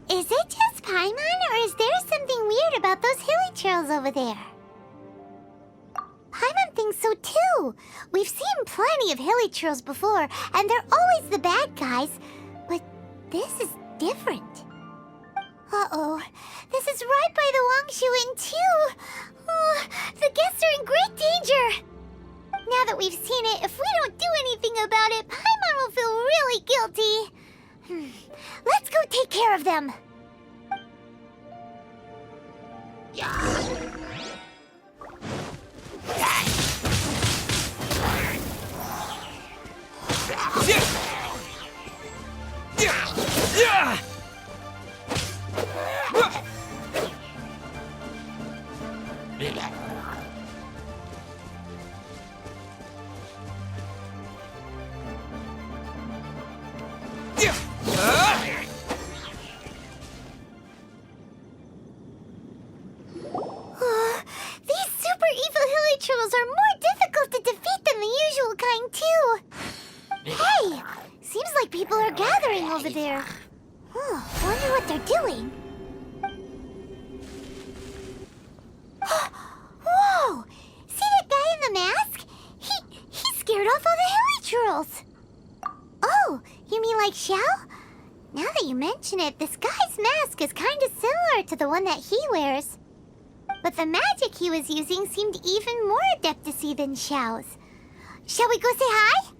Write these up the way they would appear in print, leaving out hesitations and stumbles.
Is it just Paimon, or is there something weird about those hilly trails over there? Paimon thinks so too. We've seen plenty of hilly trails before, and they're always the bad guys. But this is different. Uh-oh. This is right by the Wangshu Inn too. Oh, the guests are in great danger. Now that we've seen it, if we don't do anything about it, Paimon will feel really guilty. Let's go take care of them. These super evil hilly trolls are more difficult to defeat than the usual kind, too. Hey, seems like people are gathering over there. Wonder what they're doing. Whoa! See that guy in the mask? He scared off all the hilly trolls. Oh, you mean like Xiao? Now that you mention it, this guy's mask is kind of similar to the one that he wears. But the magic he was using seemed even more adeptus-y than Xiao's. Shall we go say hi?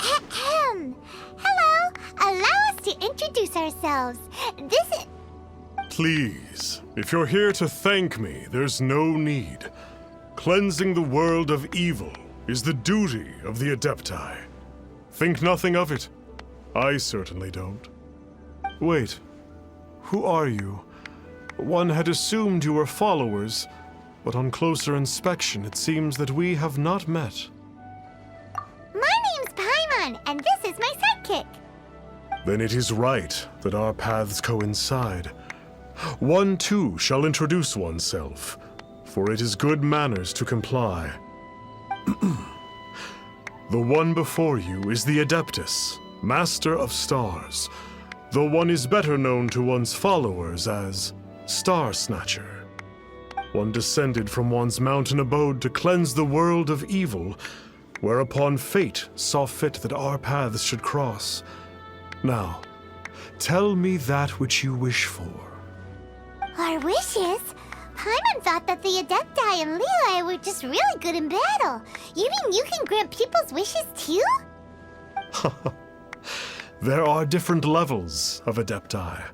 Ahem. Hello. Allow us to introduce ourselves. This is... Please, if you're here to thank me, there's no need. Cleansing the world of evil is the duty of the Adepti. Think nothing of it. I certainly don't. Wait, who are you? One had assumed you were followers, but on closer inspection it seems that we have not met. My name's Paimon, and this is my sidekick. Then it is right that our paths coincide. One too shall introduce oneself, for it is good manners to comply. The one before you is the Adeptus, Master of Stars, though one is better known to one's followers as Star Snatcher. One descended from one's mountain abode to cleanse the world of evil, whereupon fate saw fit that our paths should cross. Now, tell me that which you wish for. Our wishes? Paimon thought that the Adepti and Leela were just really good in battle. You mean you can grant people's wishes too? There are different levels of Adepti.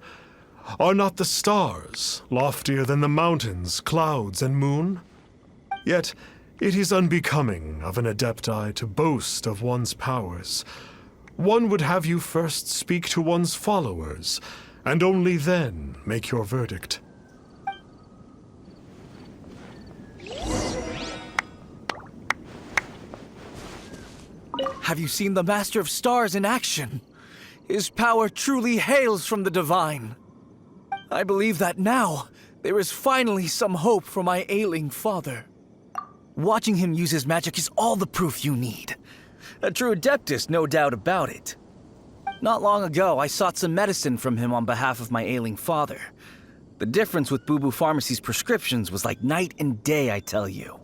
Are not the stars loftier than the mountains, clouds, and moon? Yet, it is unbecoming of an Adepti to boast of one's powers. One would have you first speak to one's followers, and only then make your verdict. Have you seen the Master of Stars in action? His power truly hails from the divine. I believe that now, there is finally some hope for my ailing father. Watching him use his magic is all the proof you need. A true Adeptus, no doubt about it. Not long ago, I sought some medicine from him on behalf of my ailing father. The difference with Boo Boo Pharmacy's prescriptions was like night and day, I tell you.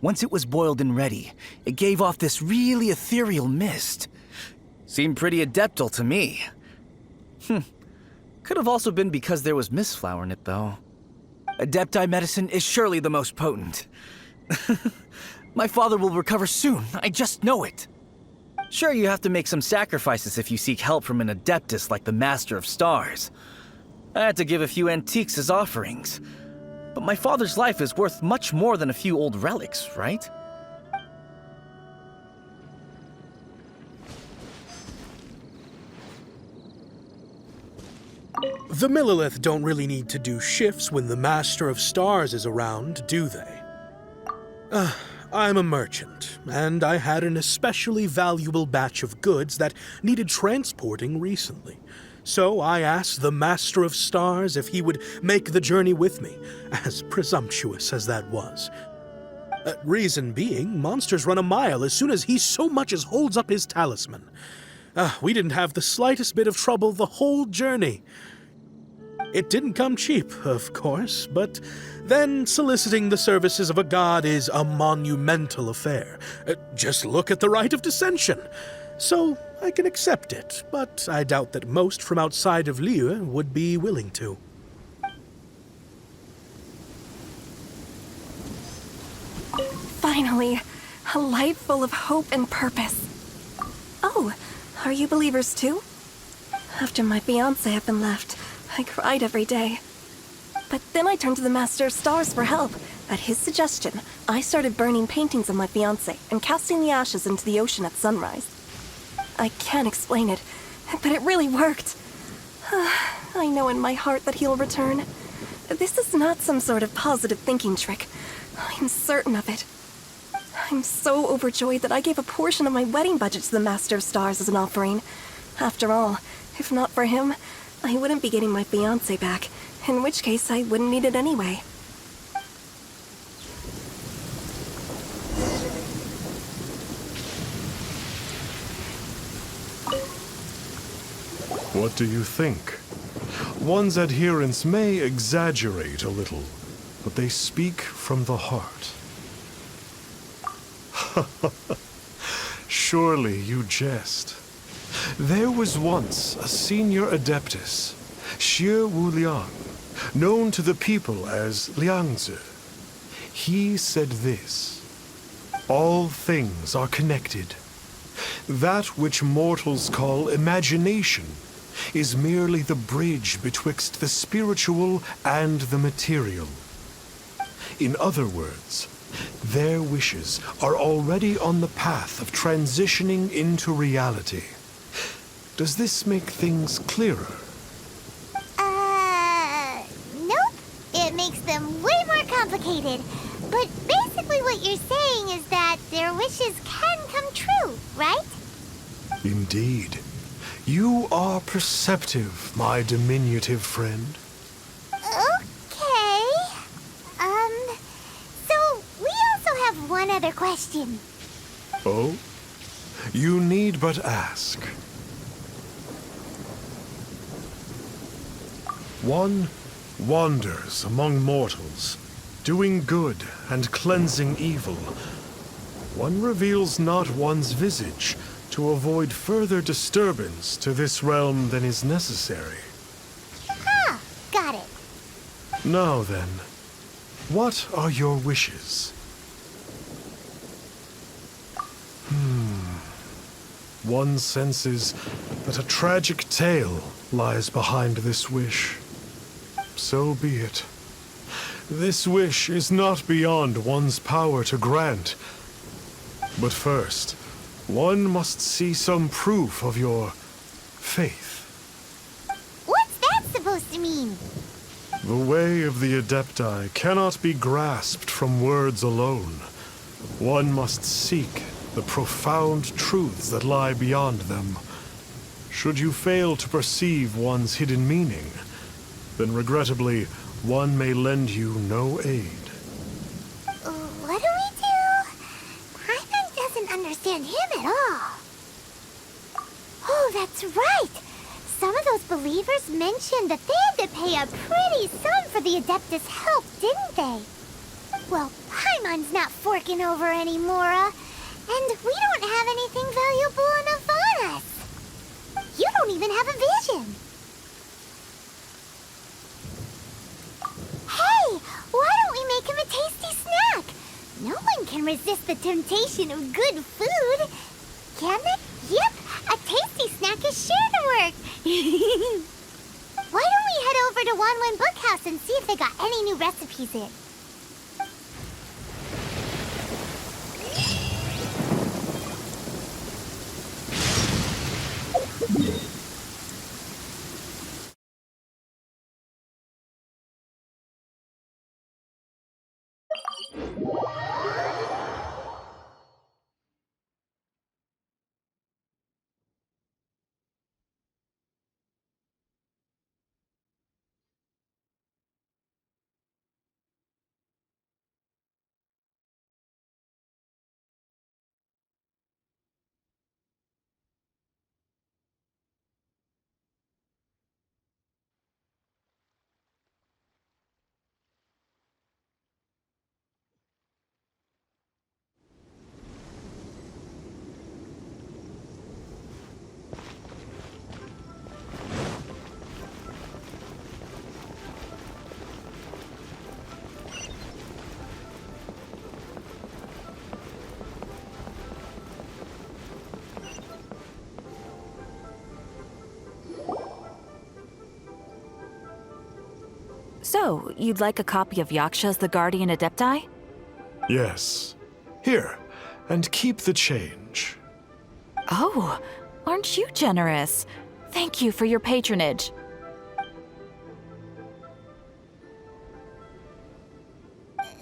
Once it was boiled and ready, it gave off this really ethereal mist. Seemed pretty adeptal to me. Could have also been because there was mistflower in it, though. Adepti medicine is surely the most potent. My father will recover soon, I just know it. Sure, you have to make some sacrifices if you seek help from an Adeptus like the Master of Stars. I had to give a few antiques as offerings. But my father's life is worth much more than a few old relics, right? The Millilith don't really need to do shifts when the Master of Stars is around, do they? I'm a merchant, and I had an especially valuable batch of goods that needed transporting recently. So I asked the Master of Stars if he would make the journey with me, as presumptuous as that was. Reason being, monsters run a mile as soon as he so much as holds up his talisman. We didn't have the slightest bit of trouble the whole journey. It didn't come cheap, of course, but then soliciting the services of a god is a monumental affair. Just look at the Rite of Dissension. So I can accept it, but I doubt that most from outside of Liyue would be willing to. Finally, a life full of hope and purpose. Oh, are you believers too? After my fiancé had been left, I cried every day. But then I turned to the Master of Stars for help. At his suggestion, I started burning paintings of my fiancé and casting the ashes into the ocean at sunrise. I can't explain it, but it really worked. I know in my heart that he'll return. This is not some sort of positive thinking trick. I'm certain of it. I'm so overjoyed that I gave a portion of my wedding budget to the Master of Stars as an offering. After all, if not for him, I wouldn't be getting my fiancé back, in which case I wouldn't need it anyway. What do you think? One's adherents may exaggerate a little, but they speak from the heart. Surely you jest. There was once a senior adeptus, Xie Wuliang, known to the people as Liangzi. He said this: all things are connected. That which mortals call imagination is merely the bridge betwixt the spiritual and the material. In other words, their wishes are already on the path of transitioning into reality. Does this make things clearer? Nope. It makes them way more complicated. But basically what you're saying is that their wishes can come true, right? Indeed. You are perceptive, my diminutive friend. Okay. So we also have one other question. Oh? You need but ask. One wanders among mortals, doing good and cleansing evil. One reveals not one's visage to avoid further disturbance to this realm than is necessary. Ah, got it. Now then, what are your wishes? One senses that a tragic tale lies behind this wish. So be it. This wish is not beyond one's power to grant. But first, one must see some proof of your faith. What's that supposed to mean? The way of the Adepti cannot be grasped from words alone. One must seek the profound truths that lie beyond them. Should you fail to perceive one's hidden meaning, then regrettably, one may lend you no aid. What do we do? Paimon doesn't understand him at all. Oh, that's right! Some of those believers mentioned that they had to pay a pretty sum for the Adeptus' help, didn't they? Well, Paimon's not forking over anymore, and we don't have anything valuable enough on us. You don't even have a vision. Hey, why don't we make him a tasty snack? No one can resist the temptation of good food. Can they? Yep, a tasty snack is sure to work. Why don't we head over to Wanwen Bookhouse and see if they got any new recipes in? So, you'd like a copy of Yaksha's The Guardian Adepti? Yes. Here, and keep the change. Oh, aren't you generous? Thank you for your patronage.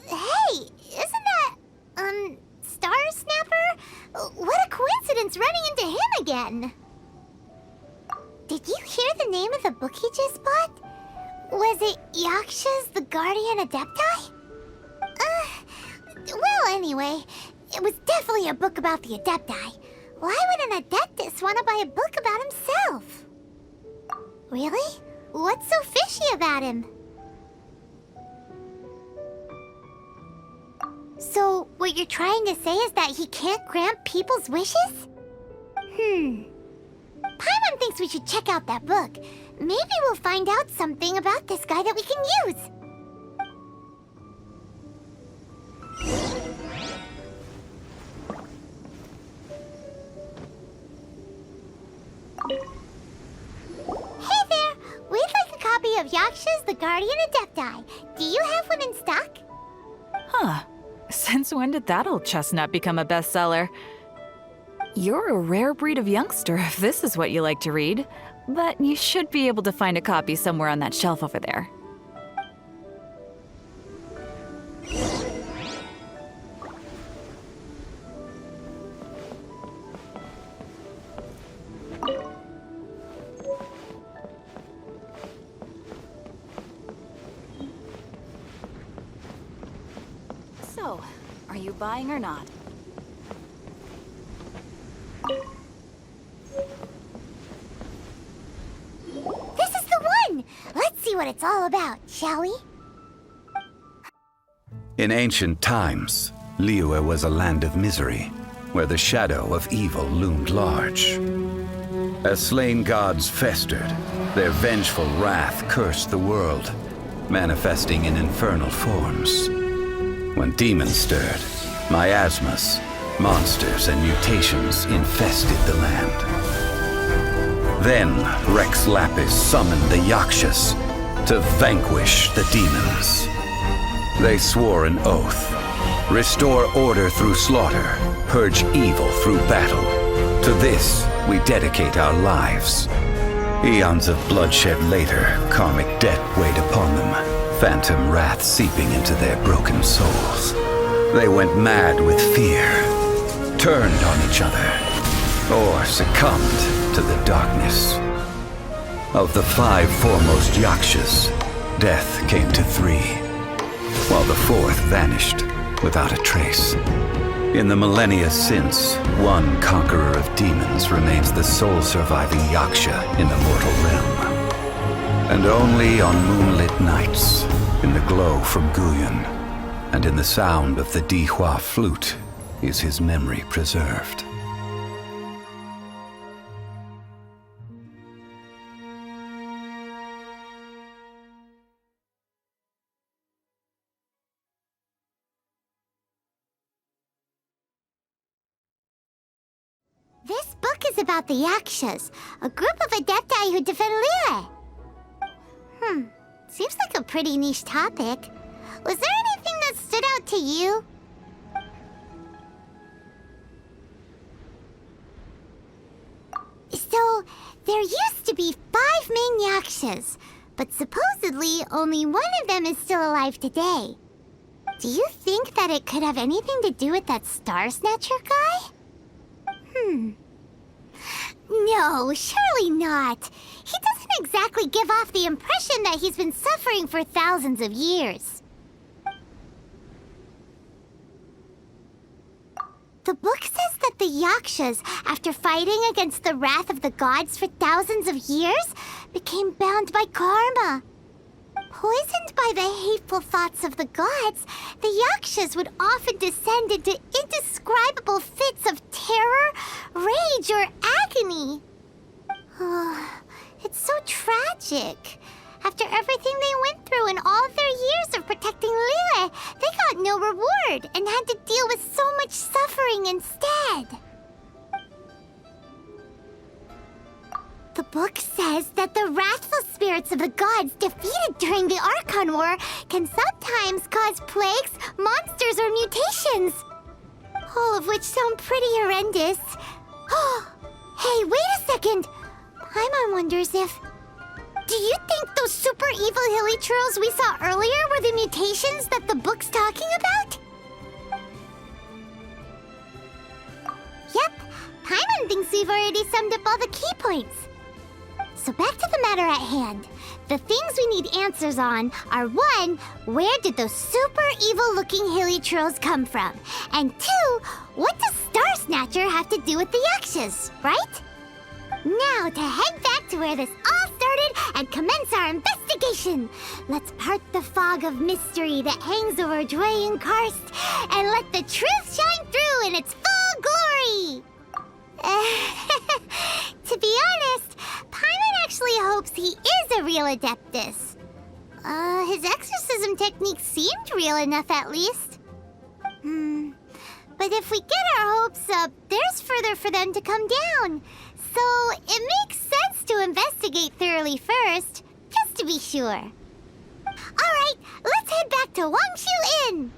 Hey, isn't that, Star Snapper? What a coincidence running into him again! Did you hear the name of the book he just bought? Was it Yaksha's The Guardian Adepti? Well, anyway, it was definitely a book about the Adepti. Why would an Adeptus want to buy a book about himself? Really? What's so fishy about him? So, what you're trying to say is that he can't grant people's wishes? Paimon thinks we should check out that book. Maybe we'll find out something about this guy that we can use. Hey there! We'd like a copy of Yaksha's The Guardian Adepti. Do you have one in stock? Huh. Since when did that old chestnut become a bestseller? You're a rare breed of youngster if this is what you like to read. But you should be able to find a copy somewhere on that shelf over there. So, are you buying or not? This is the one! Let's see what it's all about, shall we? In ancient times, Liyue was a land of misery, where the shadow of evil loomed large. As slain gods festered, their vengeful wrath cursed the world, manifesting in infernal forms. When demons stirred, miasmas, monsters, and mutations infested the land. Then Rex Lapis summoned the Yakshas to vanquish the demons. They swore an oath: restore order through slaughter, purge evil through battle. To this we dedicate our lives. Eons of bloodshed later, karmic debt weighed upon them, phantom wrath seeping into their broken souls. They went mad with fear, turned on each other, or succumbed to the darkness. Of the 5 foremost Yakshas, death came to 3, while the 4th vanished without a trace. In the millennia since, one conqueror of demons remains the sole surviving Yaksha in the mortal realm. And only on moonlit nights, in the glow from Guyon, and in the sound of the Dihua flute, is his memory preserved. This book is about the Yakshas, a group of Adepti who defend Liyue. Seems like a pretty niche topic. Was there anything that stood out to you? So, there used to be 5 main Yakshas, but supposedly only one of them is still alive today. Do you think that it could have anything to do with that Star Snatcher guy? No, surely not. He doesn't exactly give off the impression that he's been suffering for thousands of years. The book says that the Yakshas, after fighting against the wrath of the gods for thousands of years, became bound by karma. Poisoned by the hateful thoughts of the gods, the Yakshas would often descend into indescribable fits of terror, rage, or agony. It's so tragic. After everything they went through in all of their years of protecting Liyue, they got no reward and had to deal with so much suffering instead. The book says that the wrathful spirits of the gods defeated during the Archon War can sometimes cause plagues, monsters, or mutations. All of which sound pretty horrendous. Hey, wait a second! Paimon wonders if... Do you think those super evil hilly churls we saw earlier were the mutations that the book's talking about? Yep, Paimon thinks we've already summed up all the key points. So back to the matter at hand. The things we need answers on are 1, where did those super evil-looking hilly trolls come from? And 2, what does Star Snatcher have to do with the Yakshas, right? Now to head back to where this all started and commence our investigation. Let's part the fog of mystery that hangs over Dwayne Karst and let the truth shine through in its full glory. To be honest, Paimon actually hopes he is a real Adeptus. His exorcism technique seemed real enough at least. But if we get our hopes up, there's further for them to come down. So it makes sense to investigate thoroughly first, just to be sure. Alright, let's head back to Wangshu Inn!